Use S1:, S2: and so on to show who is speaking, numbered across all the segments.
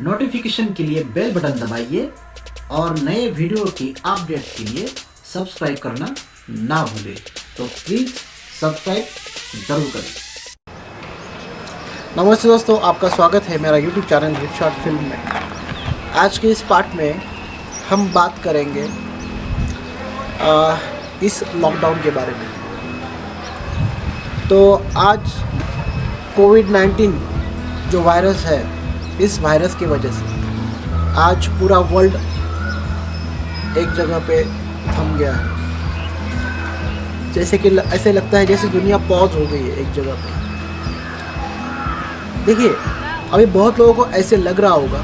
S1: Notification के लिए bell button दबाइए और नए वीडियो की अपडेट के लिए सब्सक्राइब करना ना भूलें। तो प्लीज़ सब्सक्राइब ज़रूर करें।
S2: नमस्ते दोस्तों, आपका स्वागत है मेरा YouTube channel hit short film में। आज के इस पार्ट में हम बात करेंगे इस लॉकडाउन के बारे में। तो आज कोविड-19 जो वायरस है, इस वायरस की वजह से आज पूरा वर्ल्ड एक जगह पे थम गया है। जैसे कि ऐसे लगता है जैसे दुनिया पॉज हो गई है एक जगह पे। देखिए, अभी बहुत लोगों को ऐसे लग रहा होगा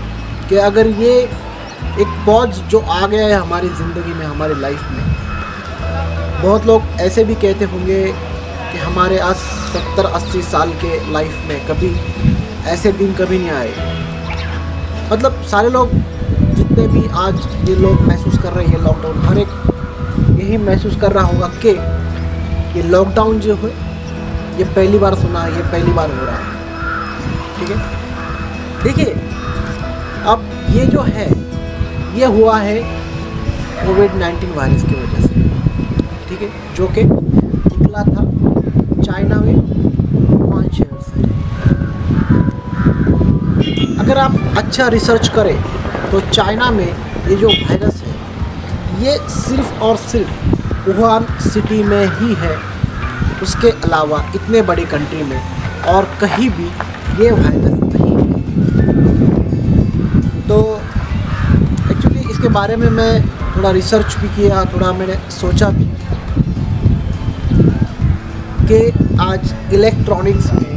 S2: कि अगर ये एक पॉज जो आ गया है हमारी ज़िंदगी में, हमारी लाइफ में, बहुत लोग ऐसे भी कहते होंगे कि हमारे आज 70-80 साल के लाइफ में कभी ऐसे दिन कभी नहीं आए। मतलब सारे लोग जितने भी आज ये लोग महसूस कर रहे हैं लॉकडाउन, हर एक यही महसूस कर रहा होगा कि ये लॉकडाउन जो है ये पहली बार सुना है, ये पहली बार हो रहा है। ठीक है, देखिए अब ये जो है ये हुआ है कोविड-19 वायरस की वजह से। ठीक है, जो कि निकला था चाइना में वुहान शहर से। अगर आप अच्छा रिसर्च करें तो चाइना में ये जो वायरस है ये सिर्फ़ और सिर्फ वुहान सिटी में ही है। उसके अलावा इतने बड़ी कंट्री में और कहीं भी ये वायरस नहीं है। तो एक्चुअली इसके बारे में मैं थोड़ा रिसर्च भी किया, थोड़ा मैंने सोचा भी कि आज इलेक्ट्रॉनिक्स में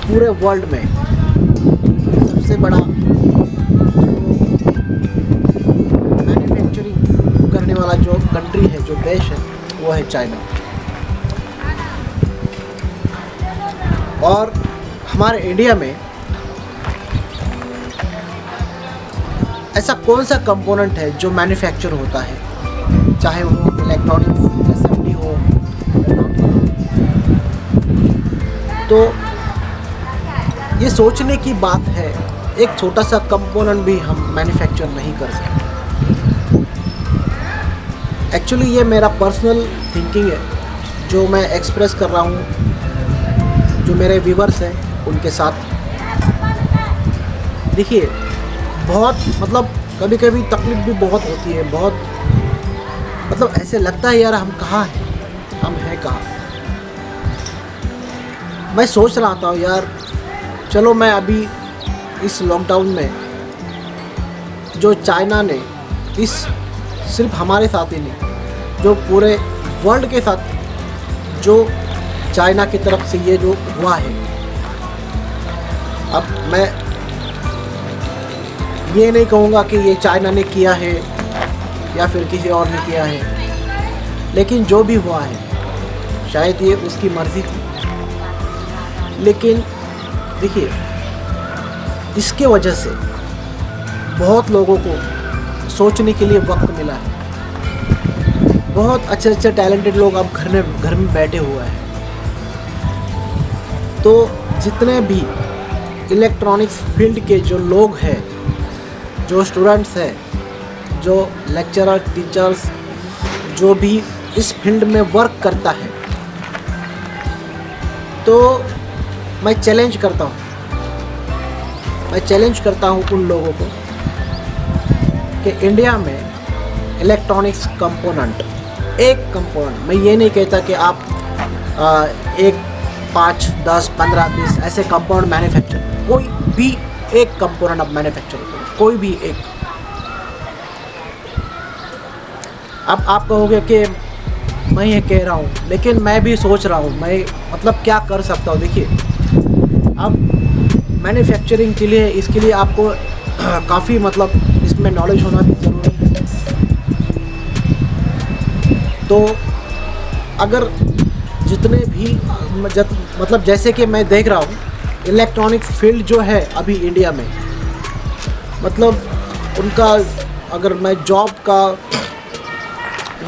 S2: पूरे वर्ल्ड में सबसे बड़ा मैन्युफैक्चरिंग करने वाला जो कंट्री है, जो देश है, वो है चाइना। और हमारे इंडिया में ऐसा कौन सा कंपोनेंट है जो मैन्युफैक्चर होता है, चाहे वो इलेक्ट्रॉनिक्स असेंबली हो। तो ये सोचने की बात है, एक छोटा सा कंपोनेंट भी हम मैन्युफैक्चर नहीं कर सकते। एक्चुअली ये मेरा पर्सनल थिंकिंग है जो मैं एक्सप्रेस कर रहा हूँ, जो मेरे व्यूअर्स हैं उनके साथ। देखिए, बहुत मतलब कभी कभी तकलीफ भी बहुत होती है, बहुत मतलब ऐसे लगता है यार हम कहाँ हैं, हम हैं कहाँ। मैं सोच रहा था यार चलो मैं अभी इस लॉकडाउन में जो चाइना ने इस सिर्फ हमारे साथ ही नहीं, जो पूरे वर्ल्ड के साथ जो चाइना की तरफ से ये जो हुआ है, अब मैं ये नहीं कहूँगा कि ये चाइना ने किया है या फिर किसी और ने किया है, लेकिन जो भी हुआ है शायद ये उसकी मर्ज़ी थी। लेकिन देखिए, इसके वजह से बहुत लोगों को सोचने के लिए वक्त मिला है। बहुत अच्छे अच्छे टैलेंटेड लोग अब घर में बैठे हुए हैं। तो जितने भी इलेक्ट्रॉनिक्स फील्ड के जो लोग हैं, जो स्टूडेंट्स हैं, जो लेक्चरर, टीचर्स, जो भी इस फील्ड में वर्क करता है, तो मैं चैलेंज करता हूँ उन लोगों को कि इंडिया में इलेक्ट्रॉनिक्स कंपोनेंट, एक कंपोनेंट, मैं ये नहीं कहता कि आप 1, 5, 10, 15, 20 ऐसे कंपोनेंट मैन्युफैक्चर, कोई भी एक कंपोनेंट आप मैन्युफैक्चर करो, कोई भी एक। अब आप कहोगे कि मैं ये कह रहा हूँ, लेकिन मैं भी सोच रहा हूँ मैं मतलब क्या कर सकता हूँ। देखिए, अब मैन्युफैक्चरिंग के लिए, इसके लिए आपको काफ़ी मतलब इसमें नॉलेज होना भी ज़रूरी है। तो अगर जितने भी मतलब जैसे कि मैं देख रहा हूँ इलेक्ट्रॉनिक्स फील्ड जो है अभी इंडिया में, मतलब उनका अगर मैं जॉब का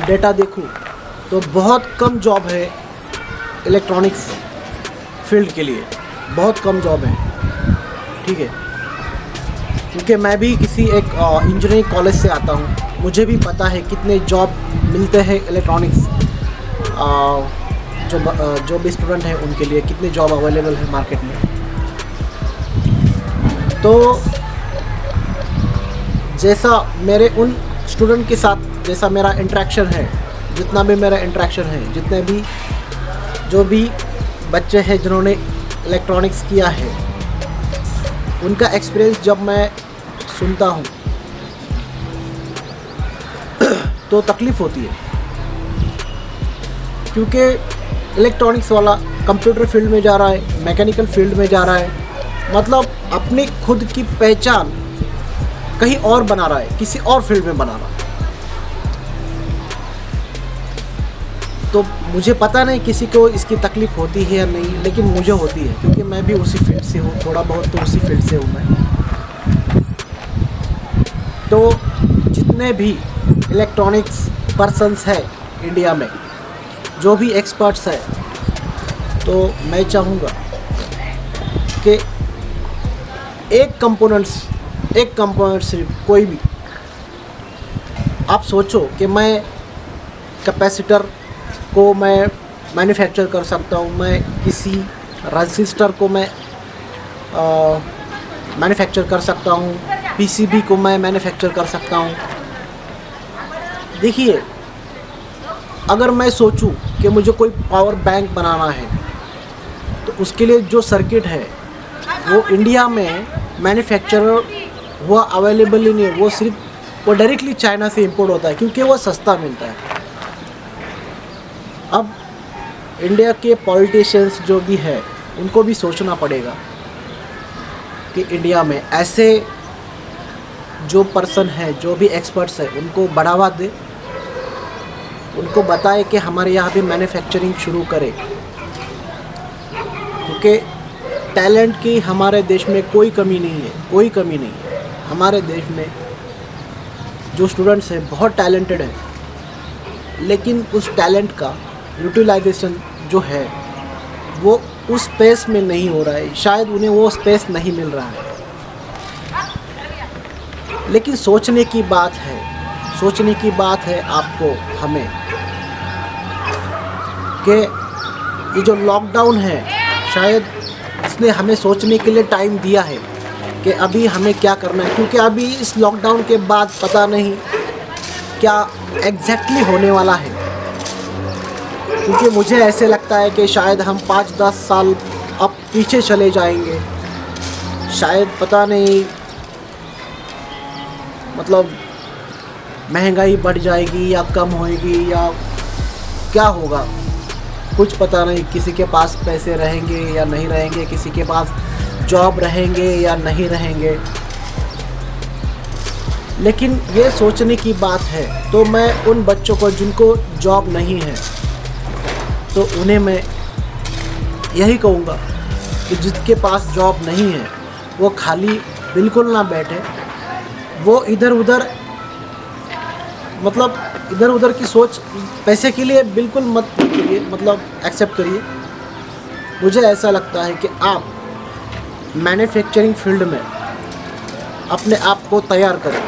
S2: डेटा देखूँ तो बहुत कम जॉब है इलेक्ट्रॉनिक्स फील्ड के लिए, बहुत कम जॉब है। ठीक है, क्योंकि मैं भी किसी एक इंजीनियरिंग कॉलेज से आता हूँ, मुझे भी पता है कितने जॉब मिलते हैं इलेक्ट्रॉनिक्स, जो भी स्टूडेंट हैं उनके लिए कितने जॉब अवेलेबल है मार्केट में। तो जैसा मेरे उन स्टूडेंट के साथ जैसा मेरा इंटरेक्शन है, जितना भी मेरा इंटरेक्शन है, जितने भी जो भी बच्चे हैं जिन्होंने इलेक्ट्रॉनिक्स किया है, उनका एक्सपीरियंस जब मैं सुनता हूँ तो तकलीफ़ होती है, क्योंकि इलेक्ट्रॉनिक्स वाला कंप्यूटर फील्ड में जा रहा है, मैकेनिकल फील्ड में जा रहा है, मतलब अपनी खुद की पहचान कहीं और बना रहा है, किसी और फील्ड में बना रहा है। तो मुझे पता नहीं किसी को इसकी तकलीफ़ होती है या नहीं, लेकिन मुझे होती है, क्योंकि मैं भी उसी फील्ड से हूँ, थोड़ा बहुत तो उसी फील्ड से हूँ मैं। तो जितने भी इलेक्ट्रॉनिक्स पर्सन्स हैं इंडिया में, जो भी एक्सपर्ट्स हैं, तो मैं चाहूँगा कि एक कंपोनेंट सिर्फ कोई भी, आप सोचो कि मैं कैपेसिटर को मैं मैन्युफैक्चर कर सकता हूँ, मैं किसी रजिस्टर को मैं मैन्युफैक्चर कर सकता हूँ, पीसीबी को मैं मैन्युफैक्चर कर सकता हूँ। देखिए, अगर मैं सोचूं कि मुझे कोई पावर बैंक बनाना है, तो उसके लिए जो सर्किट है वो इंडिया में मैन्युफैक्चरर हुआ अवेलेबल ही नहीं है, वो डायरेक्टली चाइना से इंपोर्ट होता है, क्योंकि वो सस्ता मिलता है। अब इंडिया के पॉलिटिशियंस जो भी है, उनको भी सोचना पड़ेगा कि इंडिया में ऐसे जो पर्सन है, जो भी एक्सपर्ट्स है, उनको बढ़ावा दे, उनको बताए कि हमारे यहाँ भी मैन्युफैक्चरिंग शुरू करें, क्योंकि टैलेंट की हमारे देश में कोई कमी नहीं है, कोई कमी नहीं है। हमारे देश में जो स्टूडेंट्स हैं बहुत टैलेंटेड है, लेकिन उस टैलेंट का यूटिलाइजेशन जो है वो उस स्पेस में नहीं हो रहा है, शायद उन्हें वो स्पेस नहीं मिल रहा है। लेकिन सोचने की बात है आपको, हमें, कि ये जो लॉकडाउन है, शायद इसने हमें सोचने के लिए टाइम दिया है कि अभी हमें क्या करना है, क्योंकि अभी इस लॉकडाउन के बाद पता नहीं क्या एग्जैक्टली होने वाला है। क्योंकि मुझे ऐसे लगता है कि शायद हम 5-10 साल अब पीछे चले जाएंगे, शायद पता नहीं, मतलब महंगाई बढ़ जाएगी या कम होएगी या क्या होगा, कुछ पता नहीं। किसी के पास पैसे रहेंगे या नहीं रहेंगे, किसी के पास जॉब रहेंगे या नहीं रहेंगे, लेकिन ये सोचने की बात है। तो मैं उन बच्चों को जिनको जॉब नहीं है, तो उन्हें मैं यही कहूँगा कि जिसके पास जॉब नहीं है वो खाली बिल्कुल ना बैठे, वो इधर उधर की सोच पैसे के लिए बिल्कुल मत करिए, मतलब एक्सेप्ट करिए। मुझे ऐसा लगता है कि आप मैन्युफैक्चरिंग फील्ड में अपने आप को तैयार करें,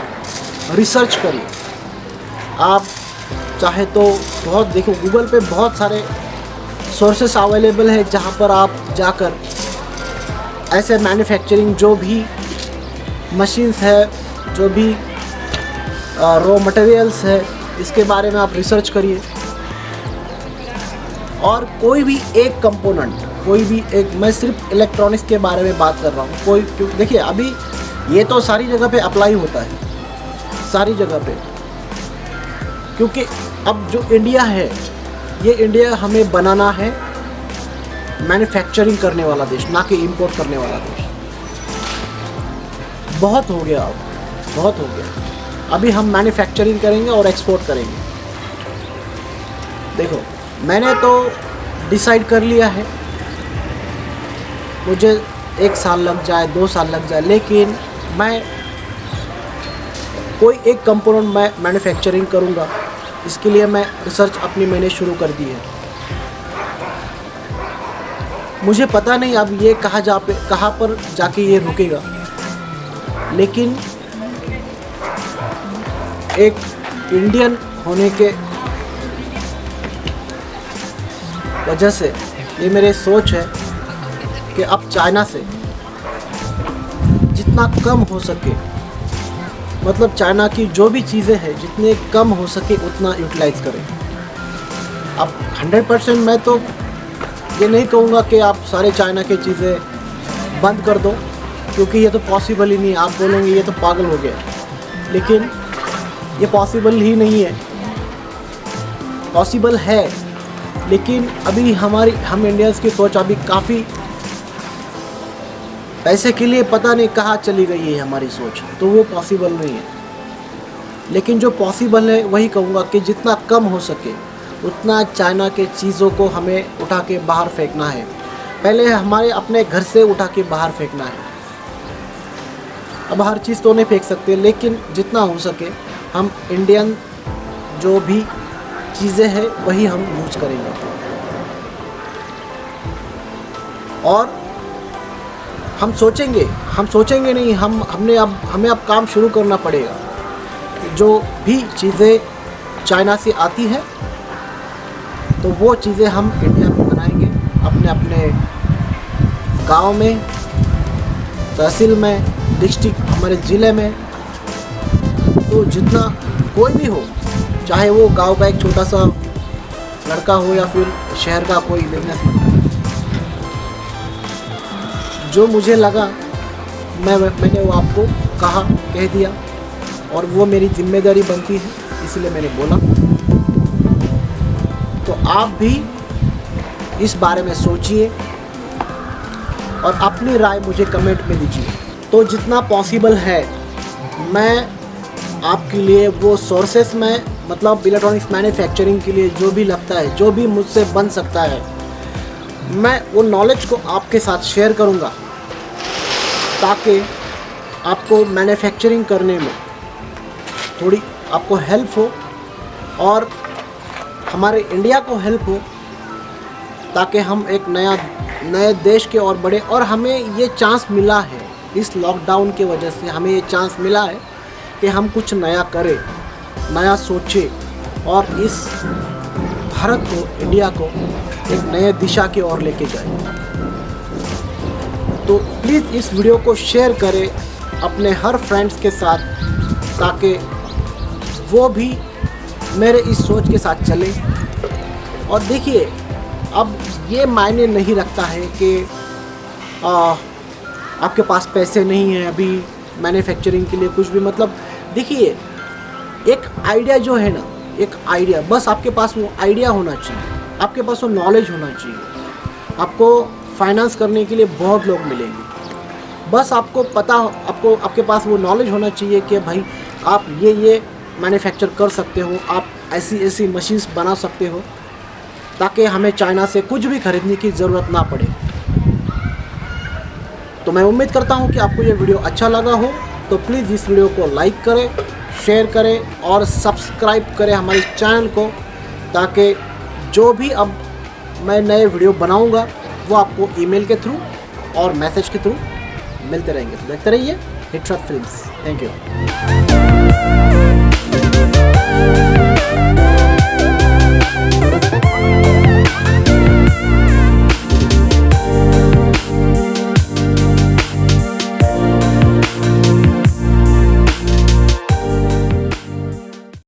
S2: रिसर्च करिए। आप चाहे तो बहुत देखो, गूगल पे बहुत सारे सोर्सेस अवेलेबल है जहाँ पर आप जाकर ऐसे मैन्युफैक्चरिंग जो भी मशीन्स है, जो भी रॉ मटेरियल्स है, इसके बारे में आप रिसर्च करिए। और कोई भी एक कंपोनेंट, मैं सिर्फ इलेक्ट्रॉनिक्स के बारे में बात कर रहा हूँ, क्योंकि देखिए अभी ये तो सारी जगह पे अप्लाई होता है, सारी जगह पे, क्योंकि अब जो इंडिया है, ये इंडिया हमें बनाना है मैन्युफैक्चरिंग करने वाला देश, ना कि इंपोर्ट करने वाला देश। बहुत हो गया, अब बहुत हो गया। अभी हम मैन्युफैक्चरिंग करेंगे और एक्सपोर्ट करेंगे। देखो, मैंने तो डिसाइड कर लिया है, मुझे 1 साल लग जाए, 2 साल लग जाए, लेकिन मैं कोई एक कंपोनेंट मैं मैन्युफैक्चरिंग करूँगा। इसके लिए मैं रिसर्च मैंने शुरू कर दी है। मुझे पता नहीं अब ये कहाँ पर जाके ये रुकेगा, लेकिन एक इंडियन होने के वजह से ये मेरी सोच है कि अब चाइना से जितना कम हो सके, मतलब चाइना की जो भी चीज़ें हैं जितने कम हो सके उतना यूटिलाइज़ करें। अब 100% मैं तो ये नहीं कहूँगा कि आप सारे चाइना की चीज़ें बंद कर दो, क्योंकि ये तो पॉसिबल ही नहीं। आप बोलेंगे ये तो पागल हो गया, लेकिन ये पॉसिबल ही नहीं है। पॉसिबल है, लेकिन अभी हम इंडियंस की सोच अभी काफ़ी पैसे के लिए पता नहीं कहाँ चली गई है हमारी सोच, तो वो पॉसिबल नहीं है। लेकिन जो पॉसिबल है वही कहूँगा कि जितना कम हो सके उतना चाइना के चीज़ों को हमें उठा के बाहर फेंकना है। पहले हमारे अपने घर से उठा के बाहर फेंकना है। अब हर चीज़ तो नहीं फेंक सकते, लेकिन जितना हो सके हम इंडियन जो भी चीज़ें हैं वही हम यूज करेंगे। और हम सोचेंगे नहीं, हमें अब काम शुरू करना पड़ेगा। जो भी चीज़ें चाइना से आती है तो वो चीज़ें हम इंडिया में बनाएंगे, अपने अपने गांव में, तहसील में, डिस्ट्रिक्ट, हमारे ज़िले में। तो जितना कोई भी हो, चाहे वो गांव का एक छोटा सा लड़का हो या फिर शहर का कोई बिजनेसमैन, जो मुझे लगा मैंने वो आपको कह दिया, और वो मेरी जिम्मेदारी बनती है, इसलिए मैंने बोला। तो आप भी इस बारे में सोचिए और अपनी राय मुझे कमेंट में दीजिए। तो जितना पॉसिबल है मैं आपके लिए वो सोर्सेस में, मतलब इलेक्ट्रॉनिक्स मैन्युफैक्चरिंग के लिए जो भी लगता है, जो भी मुझसे बन सकता है, मैं वो नॉलेज को आपके साथ शेयर करूँगा, ताकि आपको मैन्युफैक्चरिंग करने में थोड़ी आपको हेल्प हो और हमारे इंडिया को हेल्प हो, ताकि हम एक नए देश के और बढ़े। और हमें ये चांस मिला है, इस लॉकडाउन की वजह से हमें ये चांस मिला है कि हम कुछ नया करें, नया सोचें और इस भारत को, इंडिया को एक नए दिशा की ओर लेके जाएं। तो प्लीज़ इस वीडियो को शेयर करें अपने हर फ्रेंड्स के साथ, ताकि वो भी मेरे इस सोच के साथ चले। और देखिए, अब ये मायने नहीं रखता है कि आपके पास पैसे नहीं हैं अभी मैन्युफैक्चरिंग के लिए कुछ भी। मतलब देखिए, एक आइडिया जो है ना, एक आइडिया, बस आपके पास वो आइडिया होना चाहिए, आपके पास वो नॉलेज होना चाहिए। आपको फाइनेंस करने के लिए बहुत लोग मिलेंगे, बस आपको पता, आपके पास वो नॉलेज होना चाहिए कि भाई आप ये मैन्युफैक्चर कर सकते हो, आप ऐसी मशीन्स बना सकते हो, ताकि हमें चाइना से कुछ भी खरीदने की ज़रूरत ना पड़े। तो मैं उम्मीद करता हूँ कि आपको ये वीडियो अच्छा लगा हो। तो प्लीज़ इस वीडियो को लाइक करें, शेयर करें और सब्सक्राइब करें हमारे चैनल को, ताकि जो भी अब मैं नए वीडियो बनाऊँगा वो आपको ईमेल के थ्रू और मैसेज के थ्रू मिलते रहेंगे। तो देखते रहिए hit short films. Thank you.